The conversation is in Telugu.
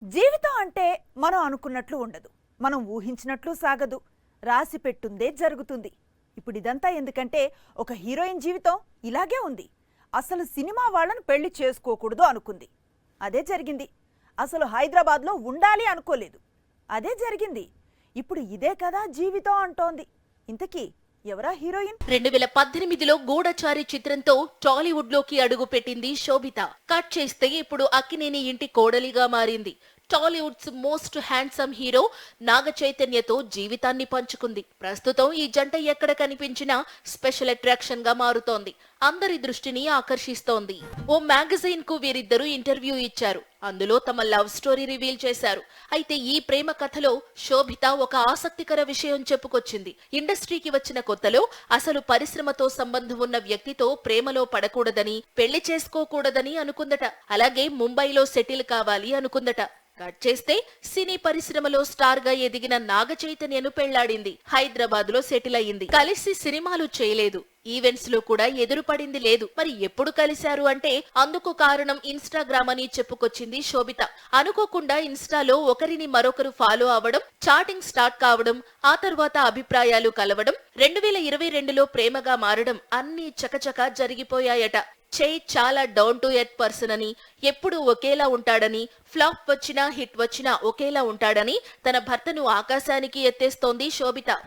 జీవితం అంటే మనం అనుకున్నట్లు ఉండదు. మనం ఊహించినట్లు సాగదు. రాసి పెట్టుందే జరుగుతుంది. ఇప్పుడు ఇదంతా ఎందుకంటే ఒక హీరోయిన్ జీవితం ఇలాగే ఉంది. అసలు సినిమా వాళ్ళను పెళ్లి చేసుకోకూడదు అనుకుంది. అదే జరిగింది. అసలు హైదరాబాద్లో ఉండాలి అనుకోలేదు. అదే జరిగింది. ఇప్పుడు ఇదే కదా జీవితం అంటోంది. ఇంతకీ ఎవరా హీరోయిన్? 2018లో గూఢచారి చిత్రంతో టాలీవుడ్ లోకి అడుగు పెట్టింది శోభిత. కట్ చేస్తే ఇప్పుడు అక్కినేని ఇంటి కోడలిగా మారింది. టాలీవుడ్స్ మోస్ట్ హ్యాండ్సమ్ హీరో నాగ చైతన్యతో జీవితాన్ని పంచుకుంది. ప్రస్తుతం ఈ జంట ఎక్కడ కనిపించినా స్పెషల్ అట్రాక్షన్ గా మారుతోంది. అందరి దృష్టిని ఆకర్షిస్తోంది. ఓ మ్యాగజైన్ కు వీరిద్దరూ ఇంటర్వ్యూ ఇచ్చారు. అందులో తమ లవ్ స్టోరీ రివీల్ చేశారు. అయితే ఈ ప్రేమ కథలో శోభిత ఒక ఆసక్తికర విషయం చెప్పుకొచ్చింది. ఇండస్ట్రీకి వచ్చిన కొత్తలో అసలు పరిశ్రమతో సంబంధం ఉన్న వ్యక్తితో ప్రేమలో పడకూడదని, పెళ్లి చేసుకోకూడదని అనుకుందట. అలాగే ముంబైలో సెటిల్ కావాలి అనుకుందట. కట్ చేస్తే సినీ పరిశ్రమలో స్టార్ గా ఎదిగిన నాగ చైతన్యను పెళ్లాడింది. హైదరాబాద్ లో సెటిల్ అయింది. కలిసి సినిమాలు చేయలేదు. ఈవెంట్స్ లో కూడా ఎదురుపడింది లేదు. మరి ఎప్పుడు కలిశారు అంటే అందుకు కారణం ఇన్స్టాగ్రామ్ అని చెప్పుకొచ్చింది శోభిత. అనుకోకుండా ఇన్స్టాలో ఒకరిని మరొకరు ఫాలో అవ్వడం, చాటింగ్ స్టార్ట్ కావడం, ఆ తర్వాత అభిప్రాయాలు కలవడం, 2022లో ప్రేమగా మారడం అన్నీ చకచకా జరిగిపోయాయట. చాలా డౌన్ టు ఎర్త్ పర్సన్ అని, ఎప్పుడూ ఒకేలా ఉంటాడని, ఫ్లాప్ వచ్చినా హిట్ వచ్చినా ఒకేలా ఉంటాడని తన భర్తను ఆకాశానికి ఎత్తేస్తోంది శోభిత.